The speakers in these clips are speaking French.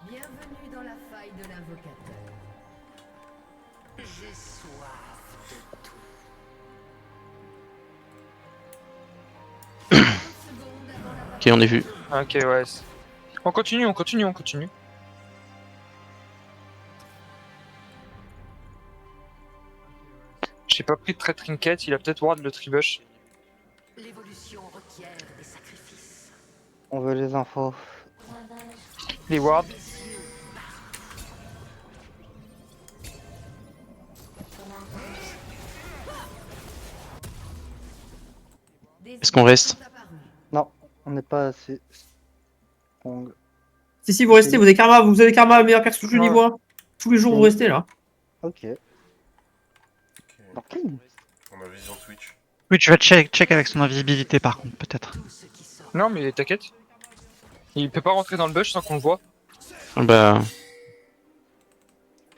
Bienvenue dans la faille de l'invocateur. J'ai soif de tout. 30 secondes avant la Ok, on est vu. Ok, ouais. On continue, on continue, on continue. J'ai pas pris de trait trinket, il a peut-être ward le tribush. l'évolution requiert des sacrifices. On veut les infos. Les wards. Est-ce qu'on reste? Non, on n'est pas assez strong. Si, vous restez, vous avez karma meilleur perso du niveau 1. Tous les jours, vous Oui. restez là. Ok. Ok. On a vision Twitch. Oui, tu vas check avec son invisibilité par contre, peut-être. Non, mais t'inquiète. Il peut pas rentrer dans le bush sans qu'on le voit. Bah,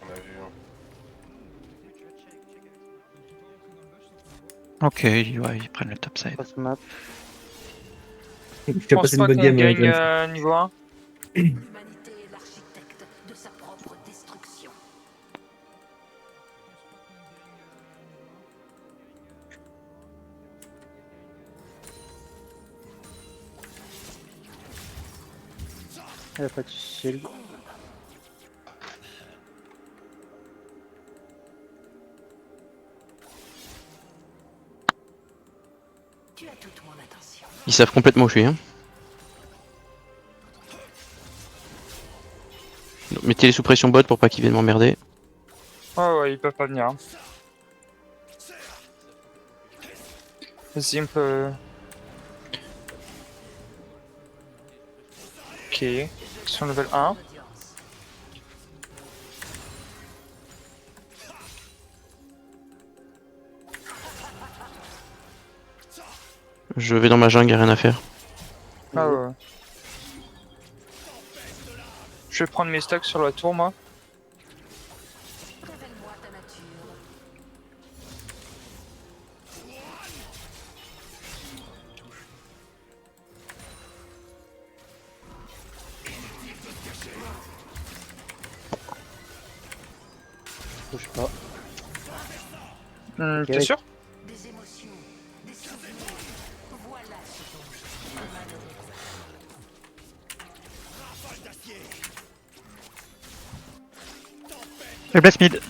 On a vu. Ok, ouais, ils prennent le top side. Passe map. Tu Je as pense passé pas une bonne qu'on game. gagne James. niveau 1. L'humanité est l'architecte de sa propre destruction. Il n'y a pas de shield. Tu as toute mon attention. ils savent complètement où je suis. Hein. Donc, mettez-les sous pression bot pour pas qu'ils viennent m'emmerder. Ouais, ils peuvent pas venir. Hein. Vas-y, on peut... Ok. Sur level 1. Je vais dans ma jungle, y'a rien à faire. Ah ouais. Je vais prendre mes stacks sur la tour, moi. Révèle-moi ta nature. Touche pas. T'es sûr? Des émotions, des souvenirs. Voilà ce dont j'ai malheureusement. Faiblesse mid.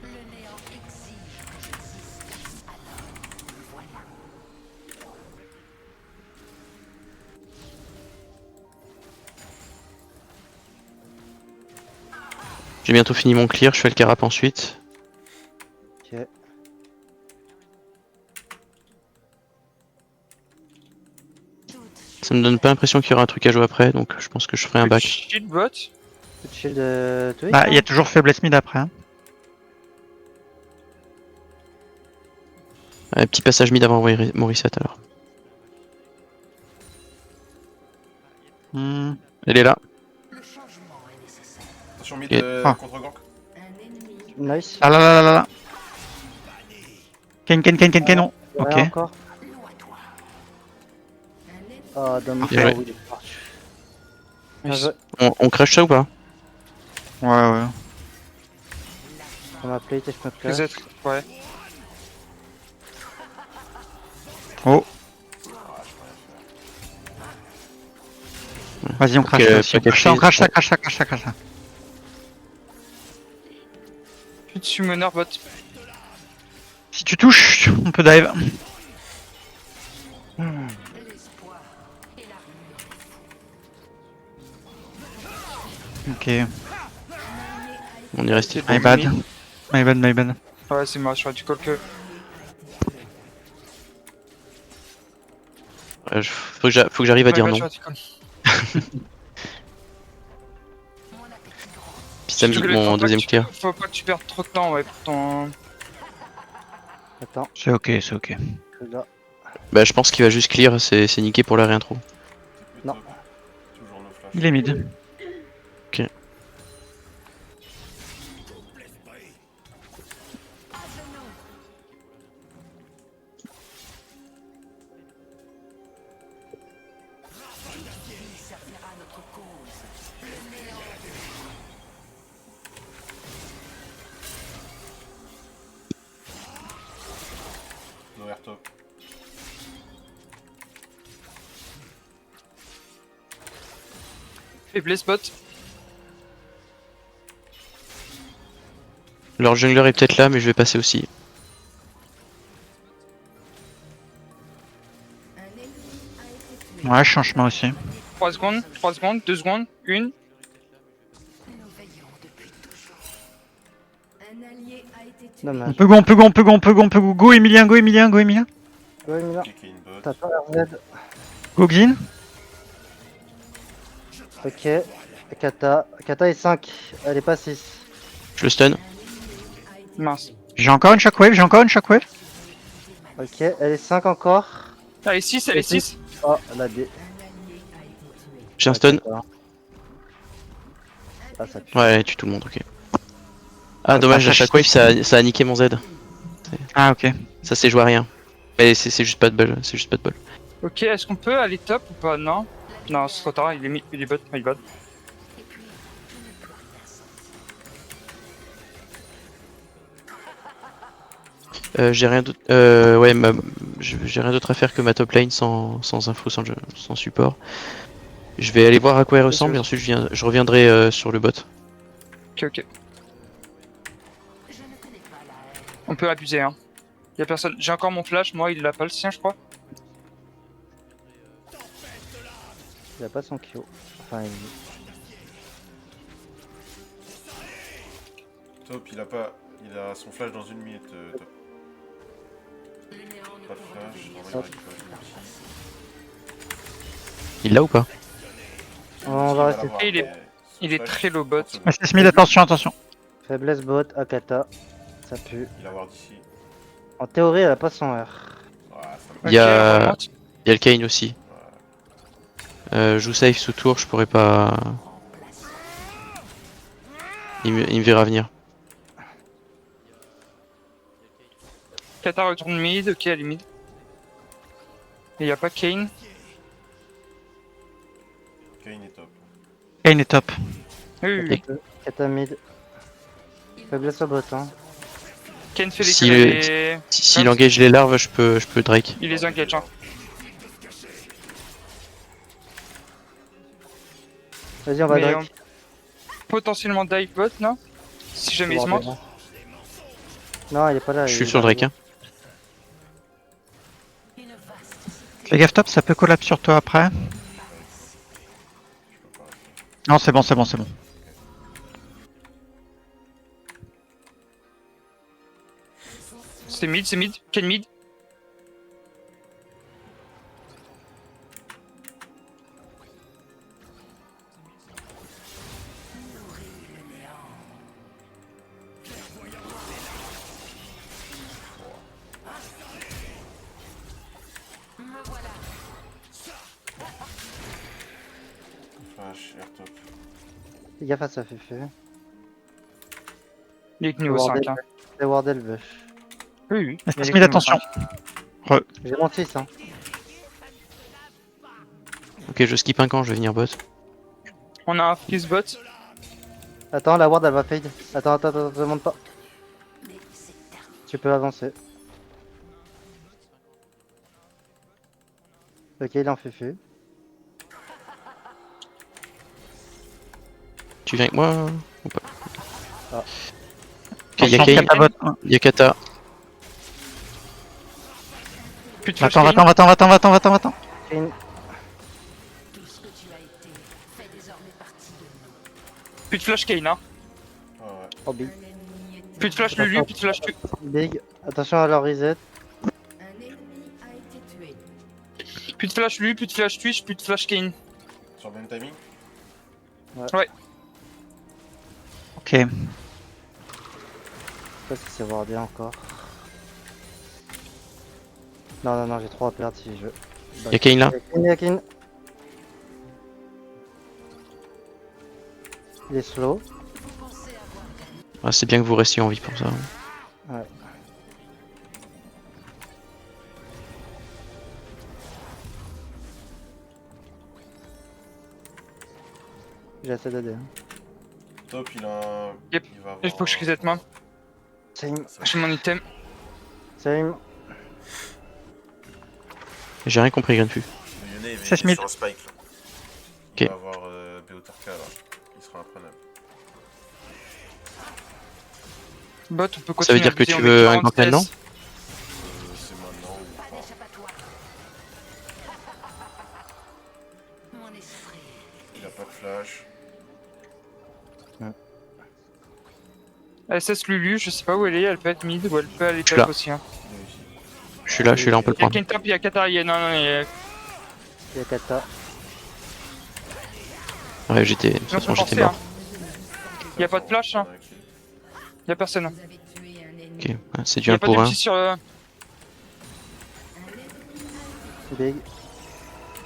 Le néant exige que j'existe. Alors, voilà. J'ai bientôt fini mon clear, je fais le carap ensuite. Ok. Ça me donne pas l'impression qu'il y aura un truc à jouer après, donc je pense que je ferai un back. Shield bot. Peu de shield Twitch. Bah, il y a toujours faiblesse mid après. Hein. Un petit passage mid avant mon reset alors. Elle est là. Le changement est nécessaire. Attention mid Ok. contre gank. Un ennemi. Nice. Ah là là là là là. Ken, non. Ok. Ouais, encore. Loin-toi. Un ennemi. Ah, donne Bien joué. oui, il est parti. Nice. On crash ça ou pas? Ouais. On m'a plate et je me place. Peut-être. Ouais. Oh. Vas-y, on crash ça aussi. On crash ça. Je suis summoner bot. Si tu touches, on peut dive. L'espoir et l'armure. Ok. On est resté. My bad. My bad. Ouais, c'est moi, je crois du call que. Faut que j'arrive à dire non. Puis ça me dit que mon deuxième clear. Faut pas que tu perdes trop de temps, ouais, pour ton... Attends, C'est ok. que là. Bah je pense qu'il va juste clear, c'est niqué pour la réintro. Non. Toujours nos flashs. Il est mid. Ok. No air top. Faiblesse bot. Leur jungler est peut-être là, mais je vais passer aussi. Un ennemi a été tué. Ouais, je change chemin aussi. 3 secondes, 3 secondes, 2 secondes, 1. Nous veillons depuis toujours. Un allié a été tué. On Dommage. peut go, on peut go, on peut go, on peut go, on peut go. Go Emilien, go Emilien, go Emilien. Ouais, Mila. Cliquer une bot. T'attends RZ. Go Xin. Ok. Kata. Kata est 5. Elle est pas 6. Je le stun. Mince. J'ai encore une shockwave, j'ai encore une shockwave. Ok. Elle est 5 encore. Allez, 6, elle est 6. Oh, la D. J'ai un stun. Ah, ça pue. Ouais, tue tout le monde, ok. Ah, dommage, la shockwave, ça a niqué mon Z. Ah ok. Ça s'est joué à rien. Mais c'est juste pas de bol, c'est juste pas de bol. Ok, est-ce qu'on peut aller top ou pas? Non. Non, c'est trop tard, il est bot, my bad. J'ai rien d'autre. Ouais, j'ai rien d'autre à faire que ma top lane sans info, sans support. Je vais aller voir à quoi elle ressemble et ensuite je reviendrai sur le bot. Ok, ok. On peut abuser, hein. Y'a personne. J'ai encore mon flash, moi il l'a pas le sien, je crois. Il a pas son Kyo. Enfin, il... Top, il a pas. Il a son flash dans une minute. Top. Pas de flash. On va y récupérer son petit. Il l'a ou pas? On va rester. l'avoir, Et il est- mais son il est flash, très low bot. 30 secondes. C'est Smith, attention, attention. Faiblesse bot, Akata. Ça pue. Il a ward d'ici. En théorie, elle a pas son R. Ouais, ça me Il y a- Ok, on remonte. Il y a le Kane aussi. Je joue safe sous tour, je pourrais pas. Il me verra venir. Kata retourne mid, ok, elle est mid. Et y'a pas Kane. Kane est top. Kane est top. Oui, oui, oui. Kata mid. Faiblesse au bot, hein. Kane fait Si les... S'il engage les larves, je peux Drake. Il les engage, hein. Vas-y, on va Mais Drake. potentiellement dive bot, non? Si jamais il se montre. Non, il est pas là. Je il suis est sur Drake, hein. Fais gaffe top, ça peut collapse sur toi après. Non, c'est bon, c'est bon, c'est bon. C'est mid, c'est mid. Kane mid. Flash, air top. Fais gaffe à ça, Féfé. Il est que niveau 5, hein. C'est Wardell Bush. Oui, oui. Il est que Smith, niveau attention. 5. J'ai mon 6, hein. Ok, je skip un camp, je vais venir bot. On a un freeze bot. Attends, la Ward elle va fade. Attends, te monte pas. Tu peux avancer. Ok, il en fait fait. Tu viens avec moi ou pas? Ah. Ok, il y a Attention, Kane, Kata bot. il y a Kata. Plus de flash Va-t'en, Kane. va-t'en, va-t'en, va-t'en, va-t'en, va-t'en. Kane, Plus de flash Kane, hein. Ah ouais. oh big. Plus de flash Lulu, plus de flash tu. Big. Attention à leur reset. Un ennemi a été tué. Plus de flash Lulu, plus de flash Twitch, plus de flash Kane. Sur le même timing. Ok. Je sais pas si c'est Wardé encore. Non, j'ai trop à perdre si je veux. Il y a Kane là. Il y a Kane. Il est slow. Ah, c'est bien que vous restiez en vie pour ça. Ouais. J'ai assez d'AD. Hein. Top, il a un. Yep. Il va avoir. Il faut que je reset moi. Same. Ça va J'ai mon item. Same. J'ai rien compris, Grenfu. Le Yone, il C'est est Smith. sur un spike là. Ok. Il va avoir Beotarka là. Il sera imprenable. Bot, on peut continuer. Ça veut dire à que viser, tu on met veux 40 un gank maintenant? CS. C'est maintenant ou pas. Mon esprit. Il a pas de flash. SS Lulu, je sais pas où elle est, elle peut être mid ou elle peut aller Je suis là. top aussi. Hein. Il est ici. Je suis là, on peut le Il y a prendre. Kentop, il y a Kata, il y a... Non, non, il y a... Il y a Kata. Ouais, j'étais. De toute On peut façon, j'étais forcer, mort. hein. Il y a pas de flash, hein. On a un kill. Il y a personne. Vous avez tué un ennemi. Ok, ouais, c'est Il du y 1 a pas pour 1. d'ulti sur... Big.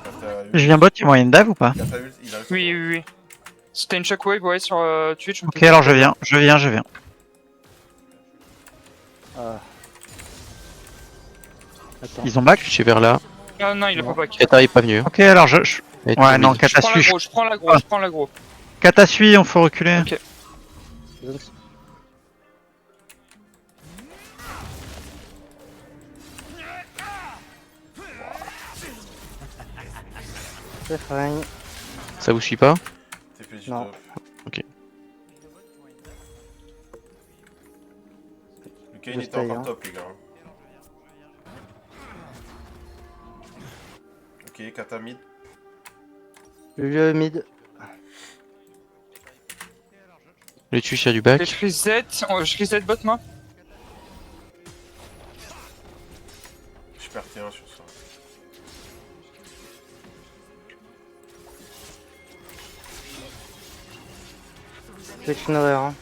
Kata ult. Je viens bot, il y a moyen de dive ou pas? Kata ult, il a réussi. Oui, oui, oui. C'était une shockwave, ouais, sur Twitch. on Ok, peut- alors je viens. Ah. Attends. Ils ont back? Je suis vers là. Ah non, il a pas back. Kata est pas venu. Hein. Ok, alors je... Elle est Ouais, trop non, mid. Je Kata prends suit. l'aggro, je prends l'aggro, je prends l'aggro. Kata suit, on faut reculer. Ok. C'est fine. Ça vous suit pas? TP du Non. top. Ok. Le Kane Je était stay, encore hein. top, les gars. Ok, Kata mid. Le mid. Les tuches, il y a du Et back. je reset bot, moi. Je perds T1 sur ça. Switch Nover. Hein.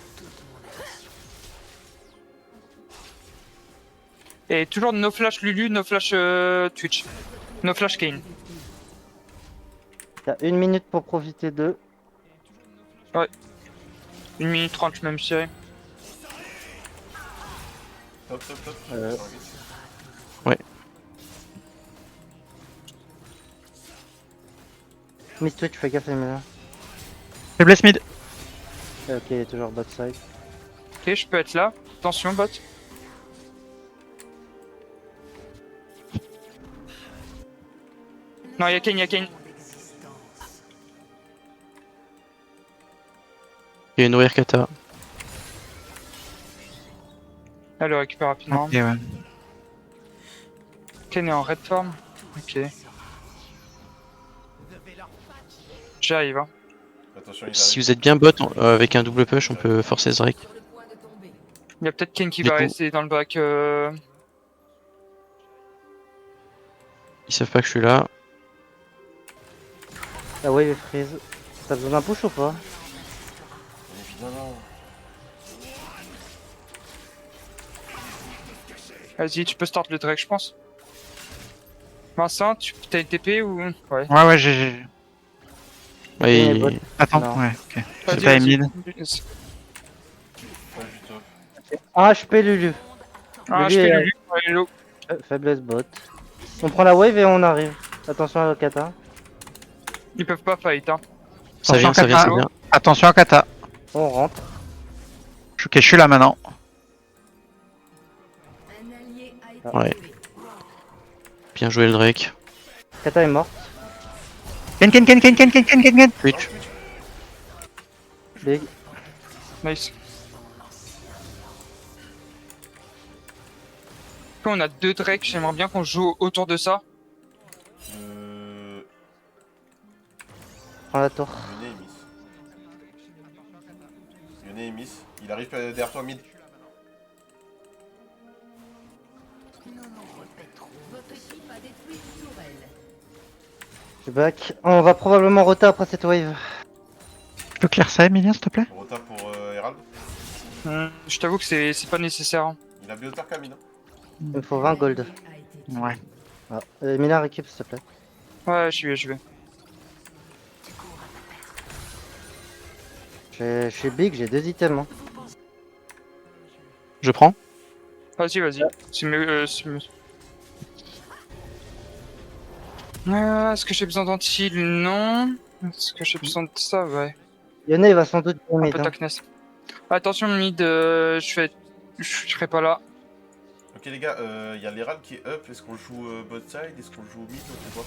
Et toujours no flash Lulu, no flash Twitch. No flash Kane. T'as 1 minute pour profiter d'eux. 1 minute 30, je même tiré. Top, top, top. Euh. Sur un glitch. Miss Twitch, fais gaffe, Emilia. Faiblesse mid. Ok, il est toujours bot side. Ok, je peux être là. Attention, bot. Non, y'a Kane, y'a Kane. Il y a une nourrir Kata. Elle le récupère rapidement. Ok, ouais. Kane est en red form. Ok. J'arrive, hein. Attention, il Si arrive. vous êtes bien bot, avec un double push, on peut forcer Zrek. Sur le point de tomber. Il y a peut-être Kane qui Du va coup- rester dans le bac. Ils savent pas que je suis là. Ah ouais, freeze. T'as besoin d'un push ou pas? Évidemment. Vas-y, tu peux start le Drake, je pense. Vincent, tu as une TP ou. Ouais. Ouais, j'ai... Ouais, Il est bot. Attends, Non. ouais, ok. Vas-y, C'est pas vas-y. mid. Flash du top. 1 HP Lulu. Ah, Lulu je fais est- Lulu. Ouais, hello. Faiblesse bot. On prend la wave et on arrive. Attention à Kata. Ils peuvent pas fight, hein. ça vient, ça vient, ça vient. Attention à Kata. On rentre. Ok, je suis là maintenant. Un allié a été Ouais. tué. Bien joué le Drake. Kata est morte. Ken. Twitch. Big. Nice. On a 2 Drake, j'aimerais bien qu'on joue autour de ça. Prends la tour. Yone est miss. Yone est miss. Il arrive derrière toi mid. Votre équipe a détruit une tourelle. Je suis back. On va probablement rota après cette wave. Tu peux clear ça, Emilien, s'il te plaît? Rota pour Herald. Je t'avoue que c'est pas nécessaire. Hein. Il a Beotarka mid. Hein. Il me faut 20 gold. Allié a été tué. Ouais. Ah. Emilia, récup s'il te plaît. Ouais, je vais. Je suis big, j'ai 2 items. Hein. Je prends. Vas-y. C'est mieux. C'est mieux. Est-ce que j'ai besoin d'anti? Non. Est-ce que j'ai besoin de ça? Ouais. Yone il va sans doute Un mid. peu Hein. Takness. Attention mid, je serai pas là. Ok les gars, il y a l'Herald qui est up. Est-ce qu'on joue bot side? Est-ce qu'on joue mid? On fait quoi?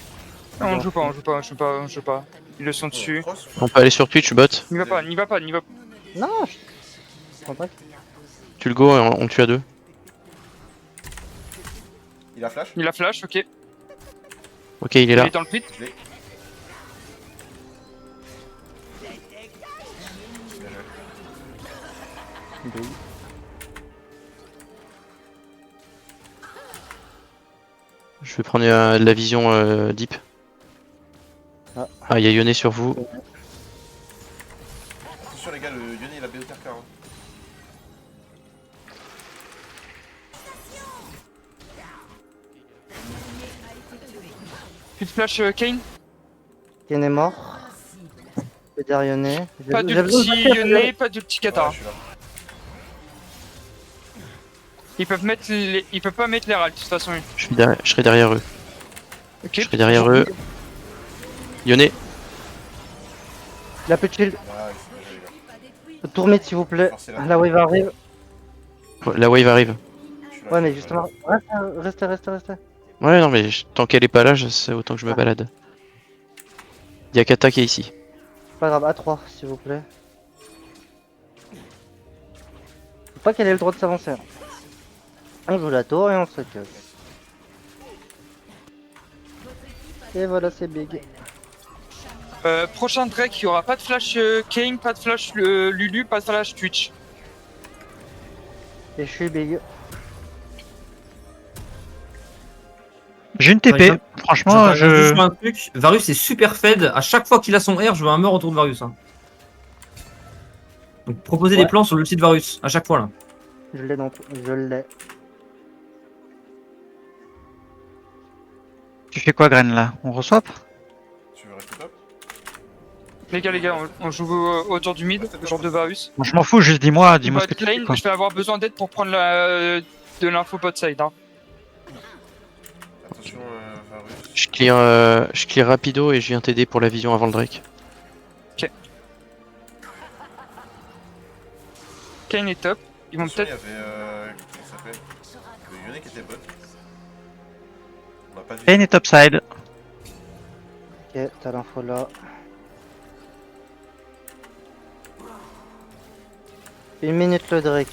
On joue pas, on joue pas, on joue pas, on joue pas. Ils le sont dessus. Cross? On peut aller sur Twitch, bot. N'y va pas, n'y va pas, n'y va pas. Non, je comprends pas. Tu le go et on tue à deux. Il a flash? Il a flash, ok. Ok, il est Il là. est dans le pit. Je l'ai. Bien joué. Je vais prendre de la vision deep. Ah. Ah, il y a Yone sur vous. Attention les gars, le Yone il a BOTRK. Hein. Tu te flash Kane. Ken est mort. Le derrière Yone. Pas de petit Yone, pas de petit Ouais, Katara. je suis là. Ils peuvent pas mettre les rals de toute façon. Je serai derrière eux. Ok. Je serai derrière eux. Yone, Il a plus de shield. Nice, bien joué les gars. Tour mid s'il vous plaît. Forcez la La wave arrive. la wave arrive. Je suis là, Ouais, je mais suis justement. Restez. Ouais, non, mais tant qu'elle est pas là, c'est autant que je me Ah. balade. Il y a Kata qui est ici. Pas grave, A3 s'il vous plaît. Faut pas qu'elle ait le droit de s'avancer. On joue la tour et on se casse. Et voilà, c'est big. Prochain Drake, il y aura pas de flash Kane, pas de flash Lulu, pas de flash Twitch. Et je suis big. J'ai une Ouais, TP. Franchement, je je. un truc. Varus est super fed. À chaque fois qu'il a son R, je veux un meur autour de Varus. Hein. Donc proposez Ouais. des plans sur le site Varus. À chaque fois là. Je l'ai donc. Je l'ai. Tu fais quoi, Gren là? On reswap? Tu veux rester top? Les gars, on joue autour du mid, genre de Varus. Bon, je m'en fous, juste dis-moi ce Bot que tu fais. lane, Quoi. je vais avoir besoin d'aide pour prendre de l'info bot side. Hein. Attention Varus. Je clear rapido et je viens t'aider pour la vision avant le Drake. Kane est top. Ils vont Attention, il y peut-être. avait... comment ça s'appelle? Le Yone qui était bot. On a pas de Kane est topside. Ok, t'as l'info là. Une minute le Drake.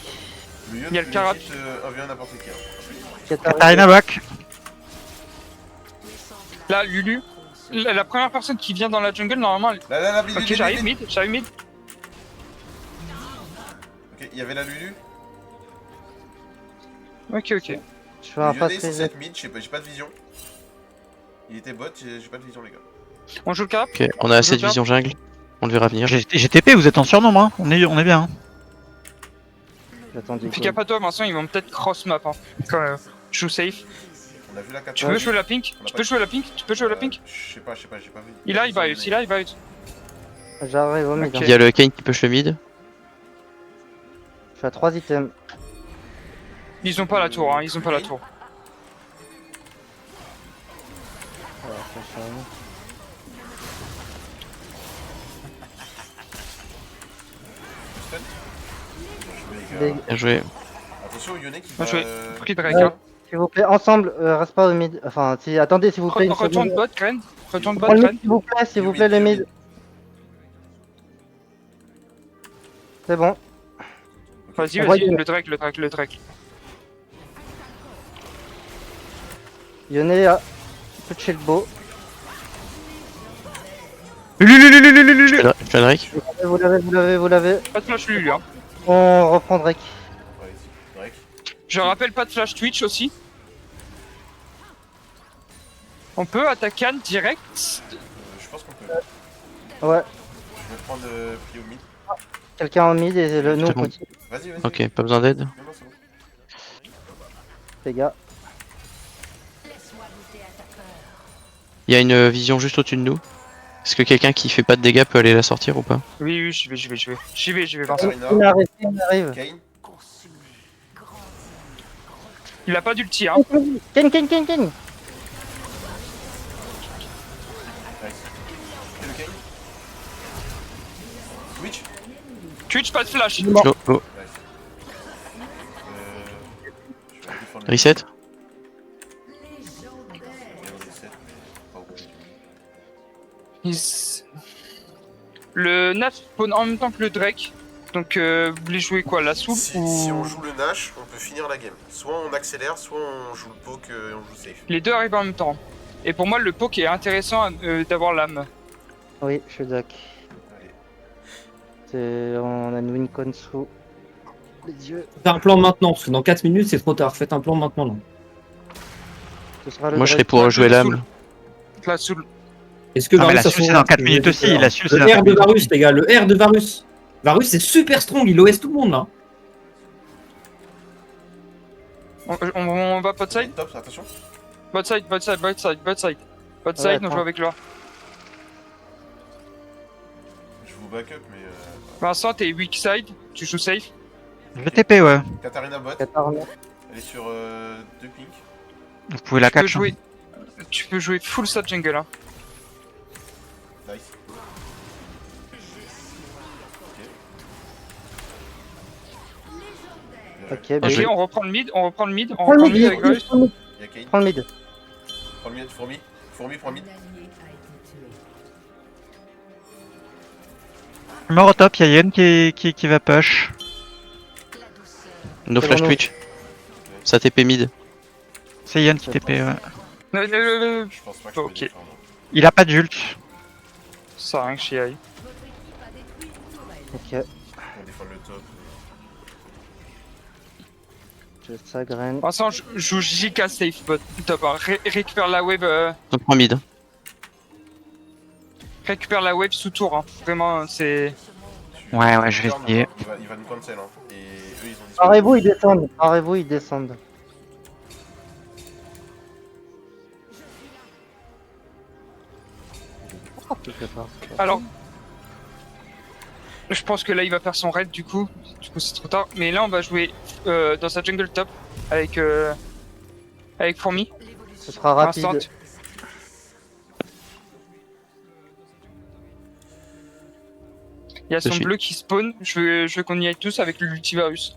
Le Yone, Il y a le Karat. 1v1 n'importe qui. Hein. Katarina back. Là, Lulu. La première personne qui vient dans la jungle, normalement. Là, Ok, j'arrive mid, j'arrive mid. Ok, il y avait la Lulu. Ok. Je fais un Le fast Yone c'est reset. 7 mid, j'ai pas de vision. Il était bot, j'ai pas de vision les gars. On joue le cap. Ok, on a assez de bien. vision jungle. On le verra venir. J'ai TP, vous êtes en surnombre, hein. On est bien. Hein. J'attends du Fais coup. gaffe à toi, Vincent, ils vont peut-être cross map. Hein. Quand même. Je joue safe. On a vu la carte. Tu peux jouer la pink? Tu peux jouer la pink? Tu peux jouer la pink? Je sais pas, j'ai pas vu. Il a Varus, il a Varus. J'arrive au mid. Ok. Il y a le Kane qui push le mid. Je suis à 3 items. Ils ont pas la tour, hein, ils ont pas la tour. Voilà, ça charge. Les gars. Big. Bien joué. Attention au Yone qui Bien va... joué. Pris Drake. Ouais. Hein. S'il vous plaît, ensemble, reste pas au mid. Enfin, si, attendez, s'il vous plaît. une Retourne seconde. bot, Gren. Retourne bot, Prends le Gren. mid, s'il vous plaît, le mid. C'est bon. Vas-y, On voit vas-y, que- le Drake. Yone a peu de shield beau. Je fais le Drake. Vous l'avez. Pas de flash Lulu, hein. On reprend Drake. Ouais, Drake. Je rappelle pas de flash Twitch aussi. On peut attaquer Anne direct. Je pense qu'on peut. Ouais. Je vais prendre prio mid. Quelqu'un en mid et le nous C'est bon. continue. Vas-y. Ok, pas besoin d'aide. Non, c'est bon. Les gars. Il y a une vision juste au-dessus de nous. Est-ce que quelqu'un qui fait pas de dégâts peut aller la sortir ou pas? Oui, j'y vais, Vincent. Katarina, Il arrive. Kane. Il a pas d'ulti, hein. Ken. Nice. Et le Kane. Twitch. Twitch, pas de flash. Go, go. Nice. Je vais défendre le Reset. reset, mais pas au bout du mid. Le Nash spawn en même temps que le Drake. Donc vous voulez jouer quoi, la soupe Si ou... on joue le Nash, on peut finir la game. Soit on accélère, soit on joue le poke et on joue safe. Les deux arrivent en même temps. Et pour moi, le poke est intéressant d'avoir l'âme. Oui, je suis d'accord. Allez. On a une wincon sous les yeux. Faites un plan maintenant, parce que dans 4 minutes, c'est trop tard. Faites un plan maintenant. Là. Ce sera le Moi je serais Drake. pour Ouais, jouer le l'âme. soul. La soul. Est-ce que Ah, mais la Varus, Soul, c'est dans 4 minutes aussi, la Soul, c'est dans Le 4 R de minutes. Varus, les gars, le R de Varus. Varus, c'est super strong, il OS tout le monde là. On va pot side. Top, attention. Bot side, bot side, bot side, bot side. Bot side, on attends. joue avec l'or. Je vous backup, mais. Vincent, t'es weak side, tu joues safe. Je vais TP, ouais. Katarina bot, Katarina. elle est sur 2 pings. Vous pouvez la Tu peux catch. jouer, tu peux jouer full side jungle. Hein. Nice. Ok. Ok, Ah, je Ok, vais- on reprend le mid, on reprend le mid, on Prends le reprend le mid, mid avec Varus. prends le mid. Il y a Kane. Prends le mid. Prends le mid, fourmi. Fourmi, prends mid. Un allié a été tué. Je meurs au top, y'a Yen qui va push. No flash non. Twitch. Ça TP mid. C'est Yen qui TP, ouais. Je pense pas que je peux Ok. défendre. Il a pas d'ult. Ça sert à rien que j'y aille. Ok, On défend le top. je ça graine. Vincent, je joue JK safe bot. Top, hein. Récupère la wave. On prend mid. Récupère la wave sous tour. Hein. Vraiment, c'est. Ouais, je vais Turn, essayer. Il va nous cancel. Hein. Et eux, ils ont disparu. Parez-vous, ils descendent. Parez-vous, ils descendent. Quelque part. Alors. Je pense que là, il va faire son raid du coup. Du coup, c'est trop tard. Mais là, on va jouer dans sa jungle top avec. Avec Fourmi. Ce sera rapide. Instant. Il y a son Suffit. bleu qui spawn. Je veux qu'on y aille tous avec l'ultivirus.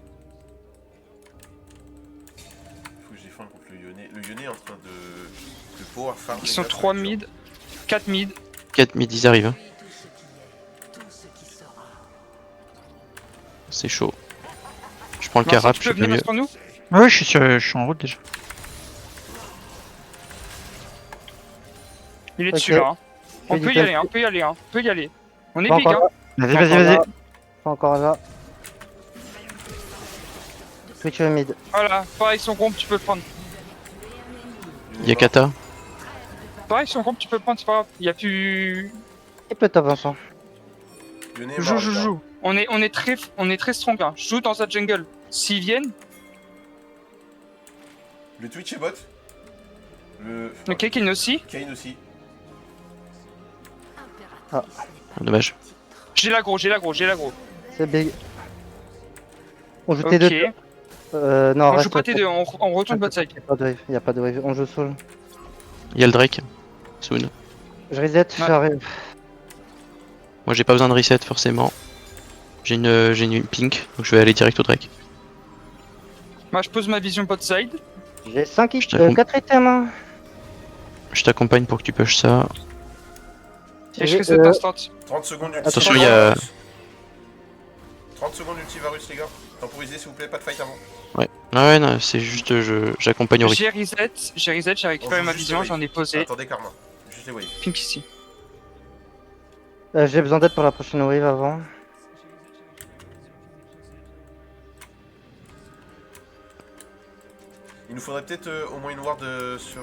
Il faut que je défende contre le Yone. Le Yone est en train de power farm. Ils les sont gars, 3 ça va être mid, 4 mid. 4 mid, ils arrivent. Hein. C'est chaud. Je prends le Vincent, carap, tu je peux fais venir mieux. sur nous? Ouais, je suis en route déjà. Il est Ok. dessus là. Hein. On Fais peut du y aller, test. on peut y aller, on peut y aller. On est Pas big, encore hein. là. Vas-y, Pas vas-y, encore vas-y. là. Pas encore là. Twitch mid. Voilà, pareil, son groupe, tu peux le prendre. Il y a Kata. Pareil, son groupe, tu peux le prendre, c'est pas grave. Il y a plus. Et peut top Vincent. Yone est Joue, mort, joue, les gars. joue. On est très strong, hein. Joue dans sa jungle. S'ils viennent, Le Twitch est bot. Le. ok, Kane aussi. Kane aussi. Ah, dommage. J'ai l'aggro, j'ai l'aggro, j'ai l'aggro. C'est big. On joue Ok. T2. Non, On reste joue pas T2, on retourne bot side. Pas de wave, y a pas de wave. On joue soul. Il y a le Drake. Soon. Je reset, Ouais. j'arrive. Moi j'ai pas besoin de reset forcément. J'ai une pink, donc je vais aller direct au Drake. Moi, je pose ma vision bot side. J'ai 5 Je t'accompagne. 4 items. Hein. Je t'accompagne pour que tu pushes ça. Et je J'ai, reset instant. 30 secondes Attention, il y a- 30 secondes ultivarus, les gars. Temporisez, s'il vous plaît, pas de fight avant. Ah ouais, non, c'est juste j'accompagne au rythme. J'ai reset, j'ai récupéré On ma joue juste vision, les j'en ai waves. posé. Attendez, Karma. Juste les waves. Pink ici. J'ai besoin d'aide pour la prochaine wave avant. Il nous faudrait peut-être au moins une ward sur.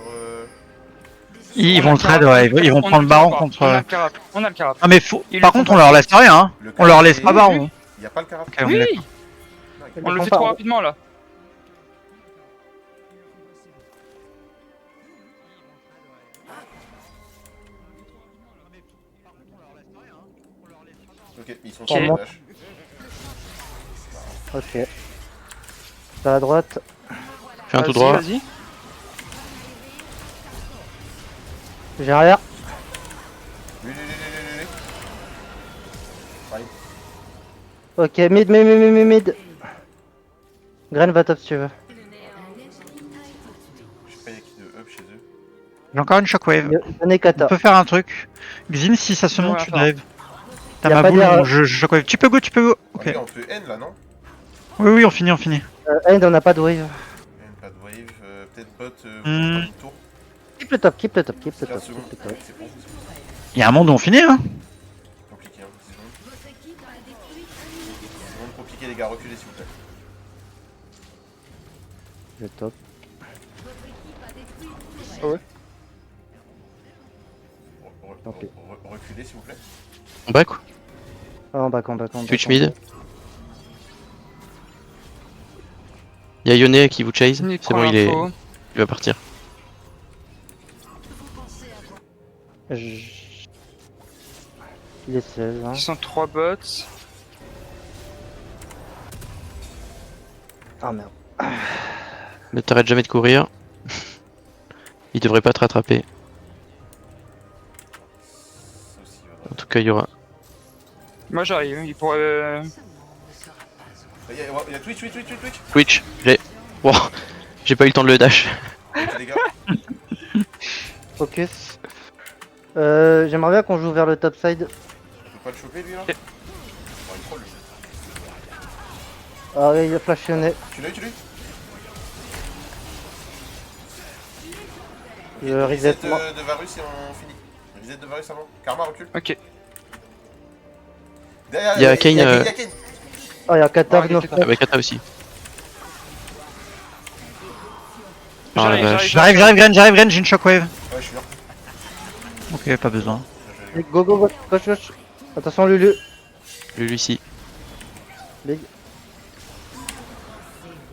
Ils On vont a le trade, carap, ouais, ils vont on a prendre le le baron carap, contre. On a le carap, on a le carap. Ah, mais Ils par le contre, font on pas. leur laisse rien, hein. Le On leur carap laisse est- pas baron. Il y a pas le carap. Ok, on est d'accord. Oui, on le fait trop rapidement là. Ok, ils sont Ok. sur le dash. Ok. À la droite. Fais un tout Vas-y, droit. Vas-y. J'ai rien. Lui. Pareil. Ok, mid. Gren va top si tu veux. Je sais pas, il y a qui de up chez eux. J'ai encore une shockwave. Donnez On kata. peut faire un truc. Xin, si ça se Ouais, monte, tu enfin. dive. T'as Y a ma pas boule, d'air. je shockwave. Tu peux go. Oh, Ok. les gars, on peut N là, non? Oui, on finit. End, on a pas de wave. N, pas de wave. Peut-être bot, vous Hmm. prendre une tour. Keep le top. 15 secondes. keep le top. C'est bon. Il y a un monde où on finit, hein. Compliqué, hein. 10 secondes. 10 secondes compliqué, les gars. Reculez, s'il vous plaît. Le top. Tant pis. Reculez, s'il vous plaît. On back ou Ah, en back, en back. Twitch mid. Y'a Yone qui vous chase. Il C'est prend bon, l'info. il va partir. Il est 16. Hein. Ils sont 3 bots. Ah merde. Ne t'arrête jamais de courir. Il devrait pas te rattraper. Ça aussi, En tout cas, il y aura. Moi j'arrive, il pourrait. Il y a Twitch. Twitch, Wow, j'ai pas eu le temps de le dash. Ok, les gars. Focus. J'aimerais bien qu'on joue vers le top side. On peut pas le choper, lui, là? Ok. Bon, il troll, lui. Ah ouais, il a flashionné. Tu l'as eu? Je reset moi. De Varus et on finit. Reset de Varus avant. Karma, recule. Ok. Derrière, Il y a Kane, il y a Kane. Oh, il y a kata, Ah, il y a no Kata. flash. Avec Kata aussi. Ah la J'arrive, vache. J'arrive, Gren, j'ai une shockwave. Ouais, je suis là. Ok, pas besoin. Go. Gauche. Attention, Lulu. Lui ici. Big.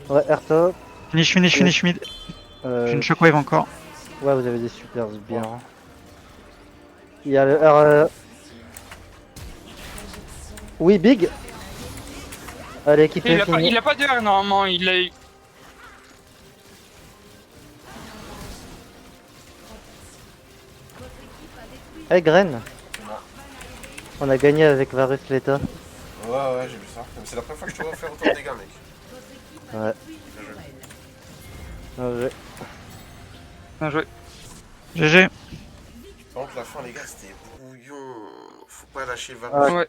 Ouais, air top. Finish mid. J'ai une shockwave encore. Ouais, vous avez des supers bien. Il y a le R. Oui, big. Allez, équipé, fini. Il a pas de R normalement, il a eu. Hey, Gren. On a gagné avec Varus Leta. Ouais, j'ai vu ça. C'est la première fois que je te vois faire autant de dégâts, mec. Ouais. Bien joué. Ouais. Bien joué. GG. Par contre, la fin, les gars, c'était brouillon. Faut pas lâcher Varus. Ouais.